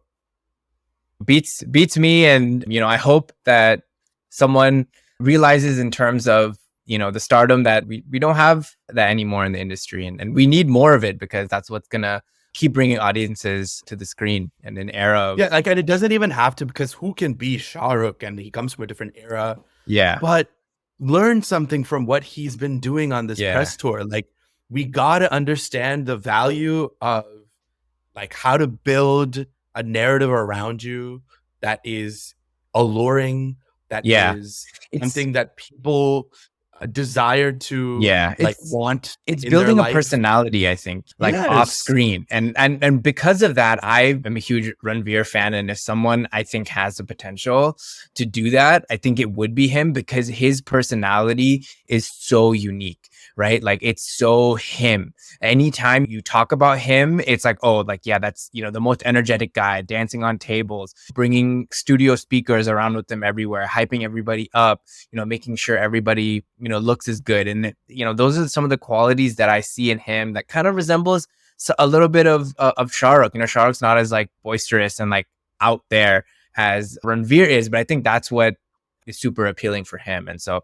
Beats me, and I hope that someone realizes in terms of the stardom that we don't have that anymore in the industry, and we need more of it, because that's what's gonna keep bringing audiences to the screen in an era of, like, and it doesn't even have to, because who can be Shah Rukh, and he comes from a different era. But learn something from what he's been doing on this press tour. Like, we gotta understand the value of like how to build a narrative around you that is alluring, that is something that people desire to like want. It's building a personality, I think, like off screen. And because of that, I am a huge Ranveer fan. And if someone I think has the potential to do that, I think it would be him, because his personality is so unique, right? Like it's so him. Anytime you talk about him, it's like, oh, like, yeah, that's, the most energetic guy, dancing on tables, bringing studio speakers around with them everywhere, hyping everybody up, making sure everybody, looks as good. And, those are some of the qualities that I see in him that kind of resembles a little bit of Shah Rukh. Shah Rukh's not as like boisterous and like out there as Ranveer is, but I think that's what is super appealing for him. And so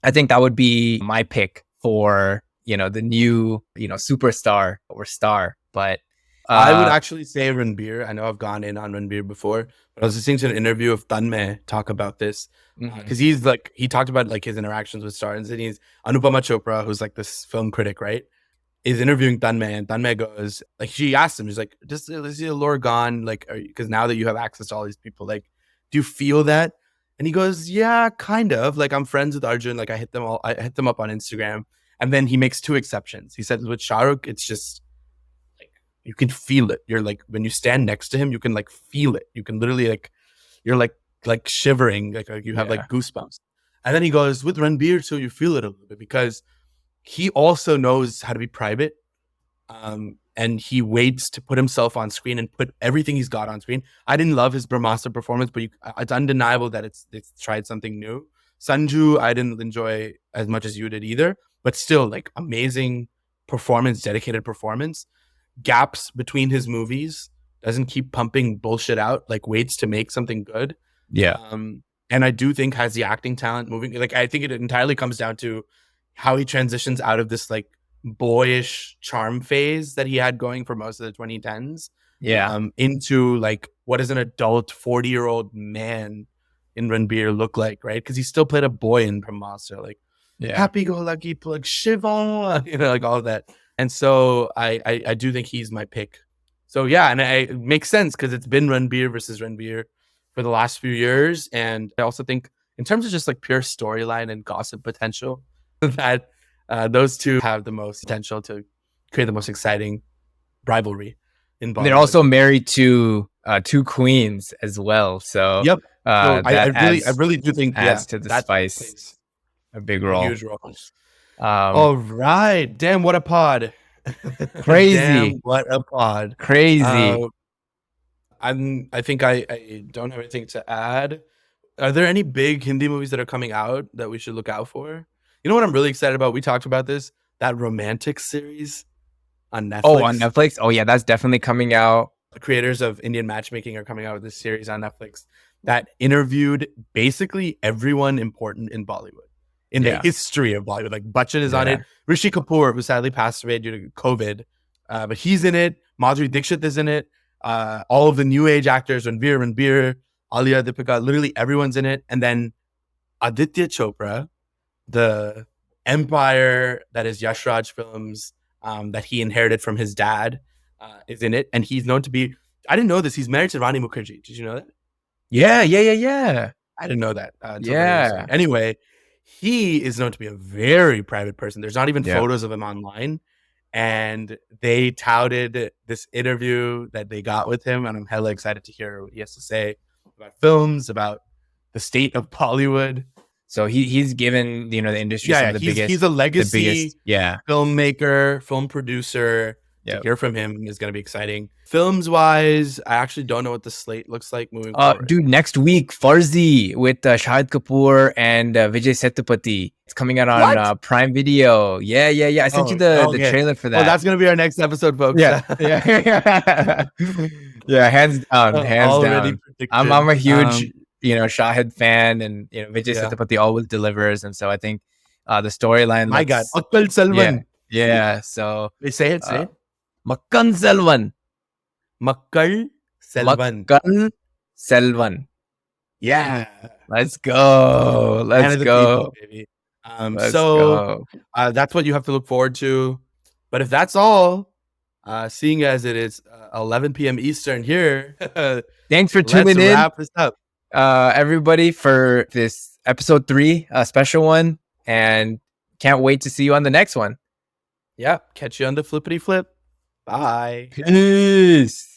I think that would be my pick for, the new, superstar or star. But I would actually say Ranveer. I know I've gone in on Ranveer before, but I was listening to an interview of Tanmay talk about this, because he's like, he talked about like his interactions with stars, and he's Anupama Chopra, who's like this film critic, right, is interviewing Tanmay, and Tanmay goes, like, she asked him, she's like, just is the allure gone? Like, because now that you have access to all these people, like, do you feel that? And he goes, yeah, kind of. Like, I'm friends with Arjun. Like, I hit them up on Instagram. And then he makes two exceptions. He said with Shah Rukh, it's just like, you can feel it. You're like, when you stand next to him, you can like feel it. You can literally like, you're like shivering, like you have like goosebumps. And then he goes, with Ranveer too, you feel it a little bit, because he also knows how to be private. And he waits to put himself on screen and put everything he's got on screen. I didn't love his Brahmastra performance, but it's undeniable that it's tried something new. Sanju, I didn't enjoy as much as you did either, but still, like, amazing performance, dedicated performance. Gaps between his movies, doesn't keep pumping bullshit out, like waits to make something good. And I do think has the acting talent moving. Like, I think it entirely comes down to how he transitions out of this like boyish charm phase that he had going for most of the 2010s into like, what does an adult 40-year-old man in Ranveer look like, right? Because he still played a boy in Brahmastra, like happy-go-lucky, like Shiva, like all of that. And so I do think he's my pick. So yeah, and it makes sense, because it's been Ranveer versus Ranveer for the last few years. And I also think in terms of just like pure storyline and gossip potential, that those two have the most potential to create the most exciting rivalry in Bollywood. They're also married to two queens as well. So so I really do think adds to the spice a big role. A huge role. All right. Damn, what a pod. Crazy. Damn, what a pod. Crazy. I think I don't have anything to add. Are there any big Hindi movies that are coming out that we should look out for? You know what I'm really excited about? We talked about this, that romantic series on Netflix. Oh, on Netflix? Oh, yeah, that's definitely coming out. The creators of Indian Matchmaking are coming out with this series on Netflix that interviewed basically everyone important in Bollywood, in the history of Bollywood. Like, Bachchan is on it. Rishi Kapoor, who sadly passed away due to COVID, but he's in it. Madhuri Dixit is in it. All of the new age actors, Ranveer, Alia, Deepika, literally everyone's in it. And then Aditya Chopra, the empire that is Yash Raj Films, that he inherited from his dad, is in it. And he's known to be, I didn't know this, he's married to Rani Mukherjee. Did you know that? Yeah. I didn't know that until very Yeah. recently. Anyway, he is known to be a very private person. There's not even Yeah. photos of him online. And they touted this interview that they got with him. And I'm hella excited to hear what he has to say about films, about the state of Bollywood. So he's given, you know, the industry some of the biggest. He's a legacy yeah, filmmaker, film producer. Yep. To hear from him is going to be exciting. Films wise, I actually don't know what the slate looks like moving forward. Dude, next week, Farzi with Shahid Kapoor and Vijay Sethupathi. It's coming out on Prime Video. Yeah. I sent you the trailer for that. Oh, that's going to be our next episode, folks. Yeah. Yeah, hands down. Already predicted. I'm a huge, you know, Shahid fan, and you know, Vijay Sethupathi always delivers, and so I think the storyline. My God, Makkal Selvan. Yeah. So say it. Makkan Selvan. Makkal Selvan. Makkal Selvan. Yeah. Let's go. Let's go. People, baby. That's what you have to look forward to. But if that's all, seeing as it is 11 p.m. Eastern here, thanks for tuning in. Wrap this up. Everybody, for this episode 3, a special one, and can't wait to see you on the next one. Yeah, catch you on the flippity flip. Bye. Peace.